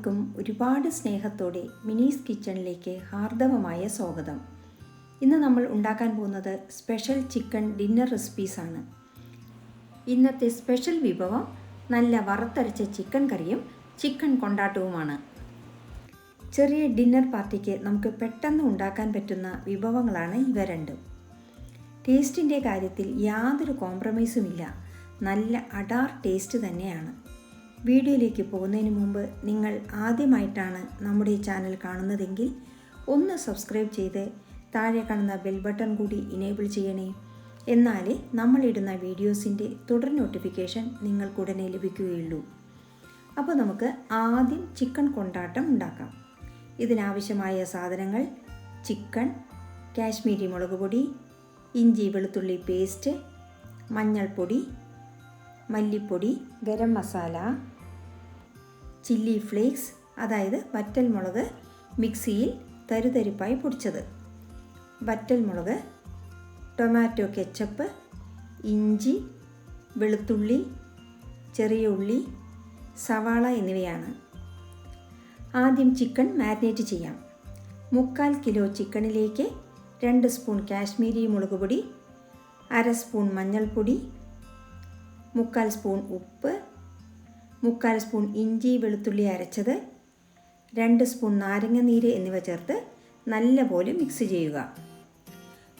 എല്ലാവർക്കും ഒരുപാട് സ്നേഹത്തോടെ മിനീസ് കിച്ചണിലേക്ക് ഹാർദവമായ സ്വാഗതം. ഇന്ന് നമ്മൾ ഉണ്ടാക്കാൻ പോകുന്നത് സ്പെഷ്യൽ ചിക്കൻ ഡിന്നർ റെസിപ്പീസാണ്. ഇന്നത്തെ സ്പെഷ്യൽ വിഭവം നല്ല വറുത്തരച്ച ചിക്കൻ കറിയും ചിക്കൻ കൊണ്ടാട്ടവുമാണ്. ചെറിയ ഡിന്നർ പാർട്ടിക്ക് നമുക്ക് പെട്ടെന്ന് ഉണ്ടാക്കാൻ പറ്റുന്ന വിഭവങ്ങളാണ് ഇവ രണ്ടും. ടേസ്റ്റിൻ്റെ കാര്യത്തിൽ യാതൊരു കോംപ്രമൈസുമില്ല. നല്ല അടാർ ടേസ്റ്റ് തന്നെയാണ്. വീഡിയോയിലേക്ക് പോകുന്നതിന് മുമ്പ് നിങ്ങൾ ആദ്യമായിട്ടാണ് നമ്മുടെ ഈ ചാനൽ കാണുന്നതെങ്കിൽ ഒന്ന് സബ്സ്ക്രൈബ് ചെയ്ത് താഴെ കാണുന്ന ബെൽ ബട്ടൺ കൂടി ഇനേബിൾ ചെയ്യണേ. എന്നാലേ നമ്മളിടുന്ന വീഡിയോസിൻ്റെ തുടർ നോട്ടിഫിക്കേഷൻ നിങ്ങൾക്കുടനെ ലഭിക്കുകയുള്ളൂ. അപ്പോൾ നമുക്ക് ആദ്യം ചിക്കൻ കൊണ്ടാട്ടം ഉണ്ടാക്കാം. ഇതിനാവശ്യമായ സാധനങ്ങൾ: ചിക്കൻ, കാശ്മീരി മുളക് പൊടി, ഇഞ്ചി വെളുത്തുള്ളി പേസ്റ്റ്, മഞ്ഞൾപ്പൊടി, മല്ലിപ്പൊടി, ഗരം മസാല, ചില്ലി ഫ്ലേക്സ് അതായത് വറ്റൽ മുളക് മിക്സിയിൽ തരിതരിപ്പായി പൊടിച്ചത്, വറ്റൽ മുളക്, ടൊമാറ്റോ കെച്ചപ്പ്, ഇഞ്ചി, വെളുത്തുള്ളി, ചെറിയ ഉള്ളി, സവാള എന്നിവയാണ്. ആദ്യം ചിക്കൻ മാരിനേറ്റ് ചെയ്യാം. 3/4 കിലോ ചിക്കനിലേക്ക് 2 സ്പൂൺ കാശ്മീരി മുളക് പൊടി, 1/2 സ്പൂൺ മഞ്ഞൾപ്പൊടി, 3/4 സ്പൂൺ ഉപ്പ്, 3/4 സ്പൂൺ ഇഞ്ചി വെളുത്തുള്ളി അരച്ചത്, 2 സ്പൂൺ നാരങ്ങ നീര് എന്നിവ ചേർത്ത് നല്ലപോലെ മിക്സ് ചെയ്യുക.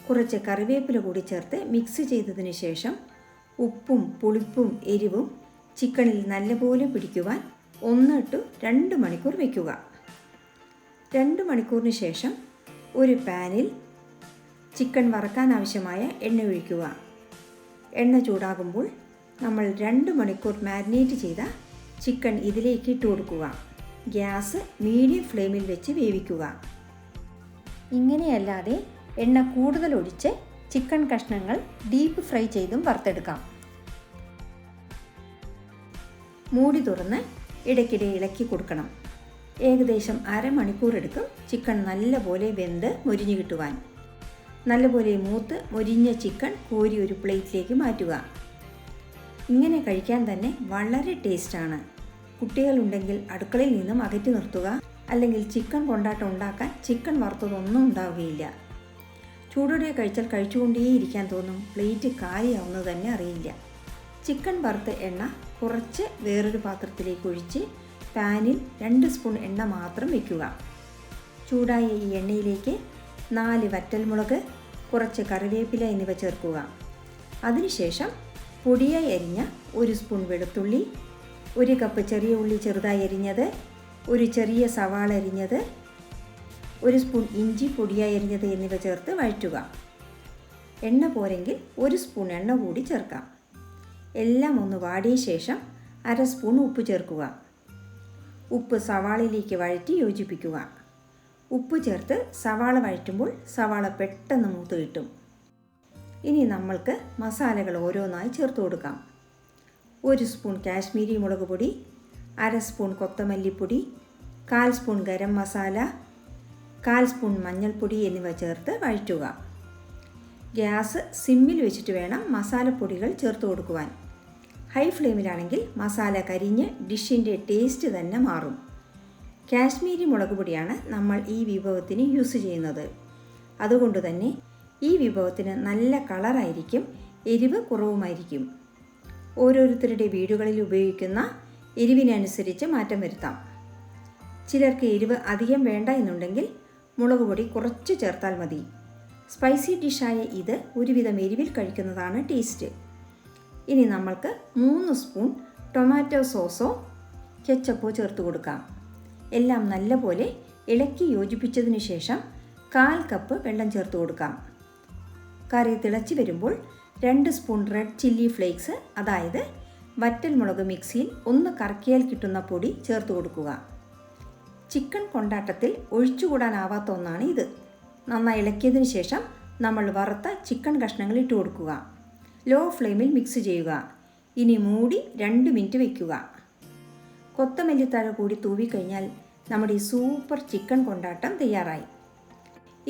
കുറച്ച് കറിവേപ്പില കൂടി ചേർത്ത് മിക്സ് ചെയ്തതിന് ശേഷം ഉപ്പും പുളിപ്പും എരിവും ചിക്കനിൽ നല്ലപോലെ പിടിക്കുവാൻ 1 to 2 മണിക്കൂർ വയ്ക്കുക. 2 മണിക്കൂറിന് ശേഷം ഒരു പാനിൽ ചിക്കൻ വറക്കാൻ ആവശ്യമായ എണ്ണ ഒഴിക്കുക. എണ്ണ ചൂടാകുമ്പോൾ നമ്മൾ 2 മണിക്കൂർ മാരിനേറ്റ് ചെയ്ത ചിക്കൻ ഇതിലേക്ക് ഇട്ട് കൊടുക്കുക. ഗ്യാസ് മീഡിയം ഫ്ലെയിമിൽ വെച്ച് വേവിക്കുക. ഇങ്ങനെയല്ലാതെ എണ്ണ കൂടുതൽ ഒഴിച്ച് ചിക്കൻ കഷ്ണങ്ങൾ ഡീപ്പ് ഫ്രൈ ചെയ്തും വറുത്തെടുക്കാം. മൂടി തുറന്ന് ഇടയ്ക്കിടെ ഇളക്കി കൊടുക്കണം. ഏകദേശം അരമണിക്കൂർ എടുക്കും ചിക്കൻ നല്ലപോലെ വെന്ത് മൊരിഞ്ഞു കിട്ടുവാൻ. നല്ലപോലെ മൂത്ത് മൊരിഞ്ഞ ചിക്കൻ കോരി ഒരു പ്ലേറ്റിലേക്ക് മാറ്റുക. ഇങ്ങനെ കഴിക്കാൻ തന്നെ വളരെ ടേസ്റ്റാണ്. കുട്ടികളുണ്ടെങ്കിൽ അടുക്കളയിൽ നിന്നും അകറ്റി നിർത്തുക. അല്ലെങ്കിൽ ചിക്കൻ കൊണ്ടാട്ടം ഉണ്ടാക്കാൻ ചിക്കൻ വറുത്തതൊന്നും ഉണ്ടാവുകയില്ല. ചൂടോടെ കഴിച്ചാൽ കഴിച്ചുകൊണ്ടേയിരിക്കാൻ തോന്നും. പ്ലേറ്റ് കാലിയാവുന്നത് തന്നെ അറിയില്ല. ചിക്കൻ വറുത്ത എണ്ണ കുറച്ച് വേറൊരു പാത്രത്തിലേക്ക് ഒഴിച്ച് പാനിൽ 2 സ്പൂൺ എണ്ണ മാത്രം വയ്ക്കുക. ചൂടായ ഈ എണ്ണയിലേക്ക് 4 വറ്റൽമുളക്, കുറച്ച് കറിവേപ്പില എന്നിവ ചേർക്കുക. അതിനുശേഷം പൊടിയായി അരിഞ്ഞ 1 സ്പൂൺ വെളുത്തുള്ളി, 1 കപ്പ് ചെറിയ ഉള്ളി ചെറുതായി അരിഞ്ഞത്, ഒരു ചെറിയ സവാള അരിഞ്ഞത്, 1 സ്പൂൺ ഇഞ്ചി പൊടിയായി അരിഞ്ഞത് എന്നിവ ചേർത്ത് വഴറ്റുക. എണ്ണ പോരെങ്കിൽ 1 സ്പൂൺ എണ്ണ കൂടി ചേർക്കാം. എല്ലാം ഒന്ന് വാടിയ ശേഷം 1/2 സ്പൂൺ ഉപ്പ് ചേർക്കുക. ഉപ്പ് സവാളയിലേക്ക് വഴറ്റി യോജിപ്പിക്കുക. ഉപ്പ് ചേർത്ത് സവാള വഴറ്റുമ്പോൾ സവാള പെട്ടെന്ന് മൂത്ത് കിട്ടും. ഇനി നമ്മൾക്ക് മസാലകൾ ഓരോന്നായി ചേർത്ത് കൊടുക്കാം. 1 സ്പൂൺ കാശ്മീരി മുളക് പൊടി, 1/2 സ്പൂൺ കൊത്തമല്ലിപ്പൊടി, 1/4 സ്പൂൺ ഗരം മസാല, 1/4 സ്പൂൺ മഞ്ഞൾപ്പൊടി എന്നിവ ചേർത്ത് വഴറ്റുക. ഗ്യാസ് സിമ്മിൽ വെച്ചിട്ട് വേണം മസാലപ്പൊടികൾ ചേർത്ത് കൊടുക്കുവാൻ. ഹൈ ഫ്ലെയിമിലാണെങ്കിൽ മസാല കരിഞ്ഞ് ഡിഷിൻ്റെ ടേസ്റ്റ് തന്നെ മാറും. കാശ്മീരി മുളക് പൊടിയാണ് നമ്മൾ ഈ വിഭവത്തിന് യൂസ് ചെയ്യുന്നത്. അതുകൊണ്ട് തന്നെ ഈ വിഭവത്തിന് നല്ല കളറായിരിക്കും, എരിവ് കുറവുമായിരിക്കും. ഓരോരുത്തരുടെ വീടുകളിൽ ഉപയോഗിക്കുന്ന എരിവിനനുസരിച്ച് മാറ്റം വരുത്താം. ചിലർക്ക് എരിവ് അധികം വേണ്ട എന്നുണ്ടെങ്കിൽ മുളക് പൊടി കുറച്ച് ചേർത്താൽ മതി. സ്പൈസി ഡിഷായ ഇത് ഒരുവിധം എരിവിൽ കഴിക്കുന്നതാണ് ടേസ്റ്റ്. ഇനി നമ്മൾക്ക് 3 സ്പൂൺ ടൊമാറ്റോ സോസോ കെച്ചപ്പോ ചേർത്ത് കൊടുക്കാം. എല്ലാം നല്ലപോലെ ഇളക്കി യോജിപ്പിച്ചതിന് ശേഷം 1/4 കപ്പ് വെള്ളം ചേർത്ത് കൊടുക്കാം. കറി തിളച്ച് വരുമ്പോൾ 2 സ്പൂൺ റെഡ് ചില്ലി ഫ്ലേക്സ് അതായത് വറ്റൽ മുളക് മിക്സിയിൽ ഒന്ന് കറക്കിയാൽ കിട്ടുന്ന പൊടി ചേർത്ത് കൊടുക്കുക. ചിക്കൻ കൊണ്ടാട്ടത്തിൽ ഒഴിച്ചുകൂടാനാവാത്ത ഒന്നാണ് ഇത്. നന്നായി ഇളക്കിയതിന് ശേഷം നമ്മൾ വറുത്ത ചിക്കൻ കഷ്ണങ്ങൾ ഇട്ട് കൊടുക്കുക. ലോ ഫ്ലെയിമിൽ മിക്സ് ചെയ്യുക. ഇനി മൂടി 2 മിനിറ്റ് വയ്ക്കുക. കൊത്തമല്ലിത്തഴ കൂടി തൂവിക്കഴിഞ്ഞാൽ നമ്മുടെ ഈ സൂപ്പർ ചിക്കൻ കൊണ്ടാട്ടം തയ്യാറായി.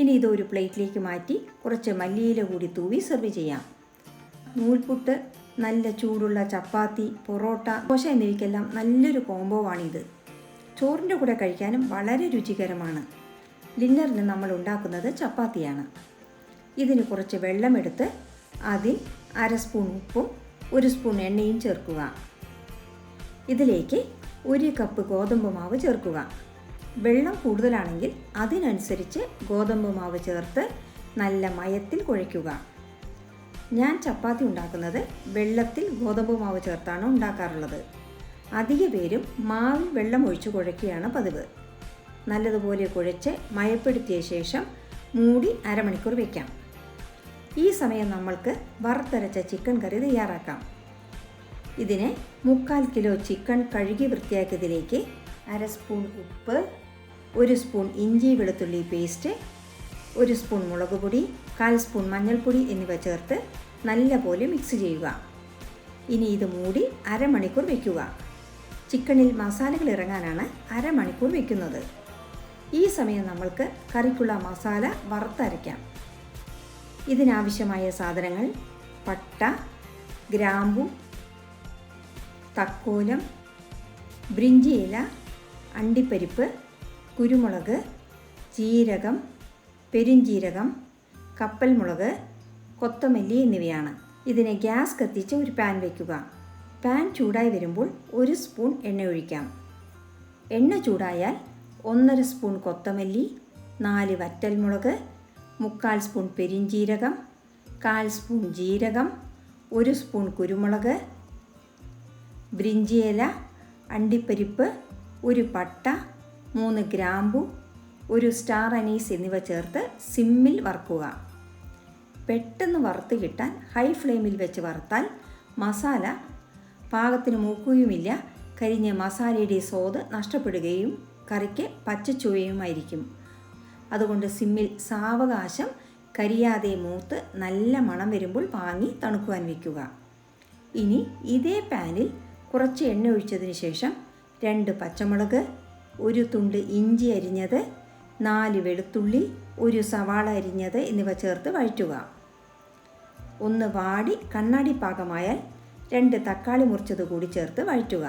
ഇനി ഇത് ഒരു പ്ലേറ്റിലേക്ക് മാറ്റി കുറച്ച് മല്ലിയില കൂടി തൂവി സെർവ് ചെയ്യാം. നൂൽപുട്ട്, നല്ല ചൂടുള്ള ചപ്പാത്തി, പൊറോട്ട, ദോശ എന്നിവയ്ക്കെല്ലാം നല്ലൊരു കോംബോവാണിത്. ചോറിൻ്റെ കൂടെ കഴിക്കാനും വളരെ രുചികരമാണ്. ഡിന്നറിന് നമ്മൾ ഉണ്ടാക്കുന്നത് ചപ്പാത്തിയാണ്. ഇതിന് കുറച്ച് വെള്ളമെടുത്ത് അതിൽ 1/2 സ്പൂൺ ഉപ്പും 1 സ്പൂൺ എണ്ണയും ചേർക്കുക. ഇതിലേക്ക് 1 കപ്പ് ഗോതമ്പ് മാവ് ചേർക്കുക. വെള്ളം കൂടുതലാണെങ്കിൽ അതിനനുസരിച്ച് ഗോതമ്പ് മാവ് ചേർത്ത് നല്ല മയത്തിൽ കുഴയ്ക്കുക. ഞാൻ ചപ്പാത്തി ഉണ്ടാക്കുന്നത് വെള്ളത്തിൽ ഗോതമ്പ് മാവ് ചേർത്താണ് ഉണ്ടാക്കാറുള്ളത്. അധിക പേരും മാവിൽ വെള്ളം ഒഴിച്ച് കുഴയ്ക്കുകയാണ് പതിവ്. നല്ലതുപോലെ കുഴച്ച് മയപ്പെടുത്തിയ ശേഷം മൂടി 1/2 മണിക്കൂർ വയ്ക്കാം. ഈ സമയം നമ്മൾക്ക് വറുത്തരച്ച ചിക്കൻ കറി തയ്യാറാക്കാം. ഇതിന് 3/4 കിലോ ചിക്കൻ കഴുകി വൃത്തിയാക്കിയതിലേക്ക് 1/2 സ്പൂൺ ഉപ്പ്, 1 സ്പൂൺ ഇഞ്ചി വെളുത്തുള്ളി പേസ്റ്റ്, 1 സ്പൂൺ മുളക് പൊടി, 1/4 സ്പൂൺ മഞ്ഞൾപ്പൊടി എന്നിവ ചേർത്ത് നല്ലപോലെ മിക്സ് ചെയ്യുക. ഇനി ഇത് മൂടി 1/2 മണിക്കൂർ വയ്ക്കുക. ചിക്കനിൽ മസാലകൾ ഇറങ്ങാനാണ് 1/2 മണിക്കൂർ വയ്ക്കുന്നത്. ഈ സമയം നമ്മൾക്ക് കറിക്കുള്ള മസാല വറുത്തരയ്ക്കാം. ഇതിനാവശ്യമായ സാധനങ്ങൾ: പട്ട, ഗ്രാമ്പു, തക്കോലം, ബ്രിഞ്ചി ഇല, അണ്ടിപ്പരിപ്പ്, കുരുമുളക്, ജീരകം, പെരുംജീരകം, കപ്പൽമുളക്, കൊത്തമല്ലി എന്നിവയാണ്. ഇതിനെ ഗ്യാസ് കത്തിച്ച് ഒരു പാൻ വയ്ക്കുക. പാൻ ചൂടായി വരുമ്പോൾ 1 സ്പൂൺ എണ്ണ ഒഴിക്കാം. എണ്ണ ചൂടായാൽ 1/2 സ്പൂൺ കൊത്തമല്ലി, 4 വറ്റൽമുളക്, 3/4 സ്പൂൺ പെരുംജീരകം, 1/4 സ്പൂൺ ജീരകം, 1 സ്പൂൺ കുരുമുളക്, ബ്രിഞ്ചി ഇല, അണ്ടിപ്പരിപ്പ്, 1 പട്ട, 3 ഗ്രാമ്പു, 1 സ്റ്റാർ അനീസ് എന്നിവ ചേർത്ത് സിമ്മിൽ വറുക്കുക. പെട്ടെന്ന് വറുത്ത് കിട്ടാൻ ഹൈ ഫ്ലെയിമിൽ വെച്ച് വറുത്താൽ മസാല പാകത്തിന് മൂക്കുകയുമില്ല, കരിഞ്ഞ മസാലയുടെ സ്വാദ് നഷ്ടപ്പെടുകയും കറിക്ക് പച്ചച്ചുവയുമായിരിക്കും. അതുകൊണ്ട് സിമ്മിൽ സാവകാശം കരിയാതെ മൂത്ത് നല്ല മണം വരുമ്പോൾ വാങ്ങി തണുക്കുവാൻ വയ്ക്കുക. ഇനി ഇതേ പാനിൽ കുറച്ച് എണ്ണ ഒഴിച്ചതിന് ശേഷം 2 പച്ചമുളക്, 1 തുണ്ട് ഇഞ്ചി അരിഞ്ഞത്, 4 വെളുത്തുള്ളി, 1 സവാള അരിഞ്ഞത് എന്നിവ ചേർത്ത് വഴറ്റുക. ഒന്ന് വാടി കണ്ണാടി പാകമായാൽ 2 തക്കാളി മുറിച്ചത് കൂടി ചേർത്ത് വഴറ്റുക.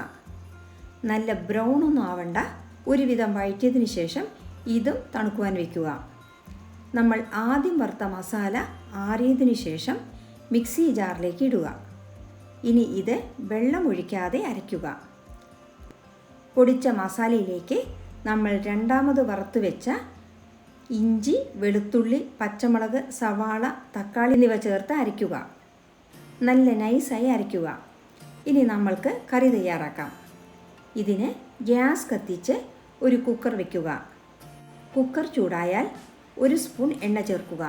നല്ല ബ്രൗണൊന്നും ആവണ്ട, ഒരുവിധം വഴറ്റിയതിന് ശേഷം ഇതും തണുക്കുവാൻ വയ്ക്കുക. നമ്മൾ ആദ്യം വറുത്ത മസാല ആറിയതിനു ശേഷം മിക്സി ജാറിലേക്ക് ഇടുക. ഇനി ഇത് വെള്ളം ഒഴിക്കാതെ അരയ്ക്കുക. പൊടിച്ച മസാലയിലേക്ക് നമ്മൾ രണ്ടാമത് വറുത്ത് വെച്ച ഇഞ്ചി, വെളുത്തുള്ളി, പച്ചമുളക്, സവാള, തക്കാളി എന്നിവ ചേർത്ത് അരയ്ക്കുക. നല്ല നൈസായി അരയ്ക്കുക. ഇനി നമ്മൾക്ക് കറി തയ്യാറാക്കാം. ഇതിന് ഗ്യാസ് കത്തിച്ച് ഒരു കുക്കർ വയ്ക്കുക. കുക്കർ ചൂടായാൽ 1 സ്പൂൺ എണ്ണ ചേർക്കുക.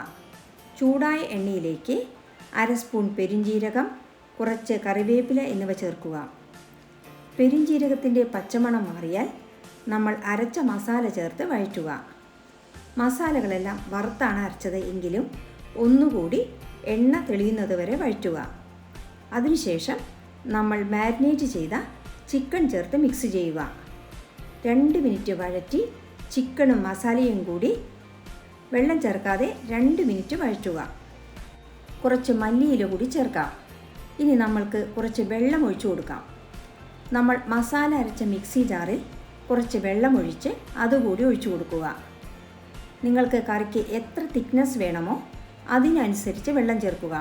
ചൂടായ എണ്ണയിലേക്ക് 1/2 സ്പൂൺ പെരുംജീരകം, കുറച്ച് കറിവേപ്പില എന്നിവ ചേർക്കുക. പെരുംജീരകത്തിൻ്റെ പച്ചമണം മാറിയാൽ നമ്മൾ അരച്ച മസാല ചേർത്ത് വഴറ്റുക. മസാലകളെല്ലാം വറുത്താണ് അരച്ചത് എങ്കിലും ഒന്നുകൂടി എണ്ണ തെളിയുന്നത് വരെ വഴറ്റുക. അതിനുശേഷം നമ്മൾ മാരിനേറ്റ് ചെയ്ത ചിക്കൻ ചേർത്ത് മിക്സ് ചെയ്യുക. 2 മിനിറ്റ് വഴറ്റി ചിക്കനും മസാലയും കൂടി വെള്ളം ചേർക്കാതെ 2 മിനിറ്റ് വഴറ്റുക. കുറച്ച് മല്ലിയില കൂടി ചേർക്കാം. ഇനി നമ്മൾക്ക് കുറച്ച് വെള്ളം ഒഴിച്ചു കൊടുക്കാം. നമ്മൾ മസാല അരച്ച മിക്സി ജാറിൽ കുറച്ച് വെള്ളമൊഴിച്ച് അതുകൂടി ഒഴിച്ചു കൊടുക്കുക. നിങ്ങൾക്ക് കറിക്ക് എത്ര തിക്നെസ് വേണമോ അതിനനുസരിച്ച് വെള്ളം ചേർക്കുക.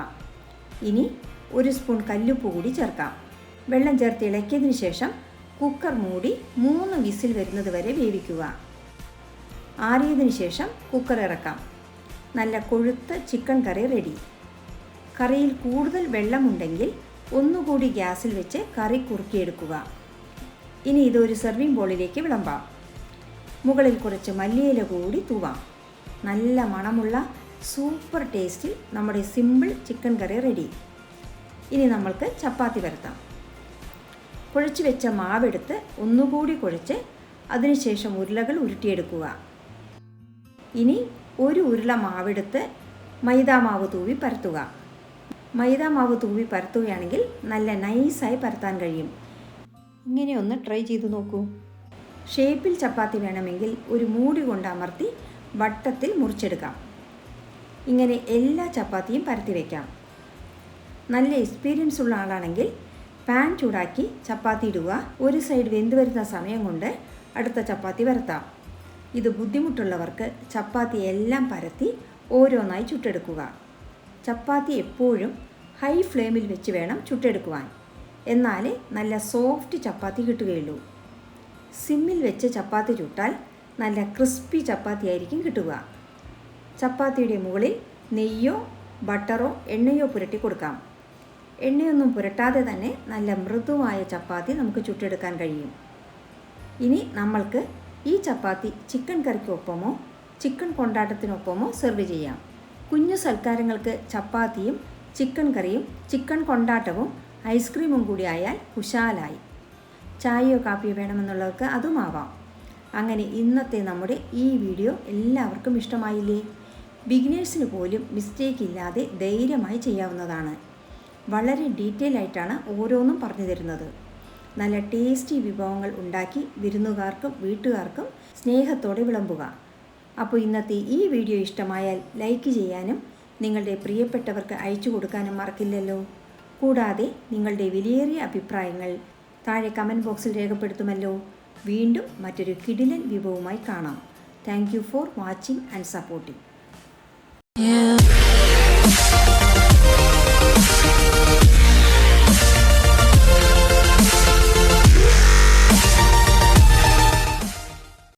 ഇനി 1 സ്പൂൺ കല്ലുപ്പ് കൂടി ചേർക്കാം. വെള്ളം ചേർത്ത് ഇളക്കിയതിന് ശേഷം കുക്കർ മൂടി 3 വിസിൽ വരുന്നത് വരെ വേവിക്കുക. ആറിയതിന് ശേഷം കുക്കർ ഇറക്കാം. നല്ല കൊഴുത്ത ചിക്കൻ കറി റെഡി. കറിയിൽ കൂടുതൽ വെള്ളമുണ്ടെങ്കിൽ ഒന്നുകൂടി ഗ്യാസിൽ വെച്ച് കറി കുറുക്കിയെടുക്കുക. ഇനി ഇതൊരു സെർവിങ് ബോളിലേക്ക് വിളമ്പാം. മുകളിൽ കുറച്ച് മല്ലിയില കൂടി തൂവാം. നല്ല മണമുള്ള സൂപ്പർ ടേസ്റ്റിൽ നമ്മുടെ സിമ്പിൾ ചിക്കൻ കറി റെഡി. ഇനി നമ്മൾക്ക് ചപ്പാത്തി പരത്താം. കുഴച്ച് വെച്ച മാവെടുത്ത് ഒന്നുകൂടി കുഴച്ച് അതിനുശേഷം ഉരുളകൾ ഉരുട്ടിയെടുക്കുക. ഇനി 1 ഉരുള മാവെടുത്ത് മൈദാമാവ് തൂവി പരത്തുക. മൈദാമാവ് തൂവി പരത്തുകയാണെങ്കിൽ നല്ല നൈസായി പരത്താൻ കഴിയും. ഇങ്ങനെ ഒന്ന് ട്രൈ ചെയ്ത് നോക്കൂ. ഷേപ്പിൽ ചപ്പാത്തി വേണമെങ്കിൽ ഒരു മൂടി കൊണ്ട് അമർത്തി വട്ടത്തിൽ മുറിച്ചെടുക്കാം. ഇങ്ങനെ എല്ലാ ചപ്പാത്തിയും പരത്തി വയ്ക്കാം. നല്ല എക്സ്പീരിയൻസ് ഉള്ള ആളാണെങ്കിൽ പാൻ ചൂടാക്കി ചപ്പാത്തി ഇടുക. ഒരു സൈഡ് വെന്ത് വരുന്ന സമയം കൊണ്ട് അടുത്ത ചപ്പാത്തി പരത്താം. ഇത് ബുദ്ധിമുട്ടുള്ളവർക്ക് ചപ്പാത്തി എല്ലാം പരത്തി ഓരോന്നായി ചുട്ടെടുക്കുക. ചപ്പാത്തി എപ്പോഴും ഹൈ ഫ്ലെയിമിൽ വെച്ച് വേണം ചുട്ടെടുക്കുവാൻ. എന്നാലേ നല്ല സോഫ്റ്റ് ചപ്പാത്തി കിട്ടുകയുള്ളൂ. സിമ്മിൽ വെച്ച് ചപ്പാത്തി ചുട്ടാൽ നല്ല ക്രിസ്പി ചപ്പാത്തി ആയിരിക്കും കിട്ടുക. ചപ്പാത്തിയുടെ മുകളിൽ നെയ്യോ ബട്ടറോ എണ്ണയോ പുരട്ടി കൊടുക്കാം. എണ്ണയൊന്നും പുരട്ടാതെ തന്നെ നല്ല മൃദുവായ ചപ്പാത്തി നമുക്ക് ചുട്ടെടുക്കാൻ കഴിയും. ഇനി നമ്മൾക്ക് ഈ ചപ്പാത്തി ചിക്കൻ കറിക്കൊപ്പമോ ചിക്കൻ കൊണ്ടാട്ടത്തിനൊപ്പമോ സെർവ് ചെയ്യാം. കുഞ്ഞു സൽക്കാരങ്ങൾക്ക് ചപ്പാത്തിയും ചിക്കൻ കറിയും ചിക്കൻ കൊണ്ടാട്ടവും ഐസ്ക്രീമും കൂടി ആയാൽ കുശാലായി. ചായയോ കാപ്പിയോ വേണമെന്നുള്ളവർക്ക് അതുമാവാം. അങ്ങനെ ഇന്നത്തെ നമ്മുടെ ഈ വീഡിയോ എല്ലാവർക്കും ഇഷ്ടമായില്ലേ? ബിഗിനേഴ്സിന് പോലും മിസ്റ്റേക്ക് ഇല്ലാതെ ധൈര്യമായി ചെയ്യാവുന്നതാണ്. വളരെ ഡീറ്റെയിൽ ആയിട്ടാണ് ഓരോന്നും പറഞ്ഞു തരുന്നത്. നല്ല ടേസ്റ്റി വിഭവങ്ങൾ ഉണ്ടാക്കി വിരുന്നുകാർക്കും വീട്ടുകാർക്കും സ്നേഹത്തോടെ വിളമ്പുക. അപ്പോൾ ഇന്നത്തെ ഈ വീഡിയോ ഇഷ്ടമായാൽ ലൈക്ക് ചെയ്യാനും നിങ്ങളുടെ പ്രിയപ്പെട്ടവർക്ക് അയച്ചു കൊടുക്കാനും മറക്കില്ലല്ലോ. കൂടാതെ നിങ്ങളുടെ വിലയേറിയ അഭിപ്രായങ്ങൾ താഴെ കമൻറ്റ് ബോക്സിൽ രേഖപ്പെടുത്തുമല്ലോ. വീണ്ടും മറ്റൊരു കിടിലൻ വിഭവവുമായി കാണാം. Thank you for watching and supporting.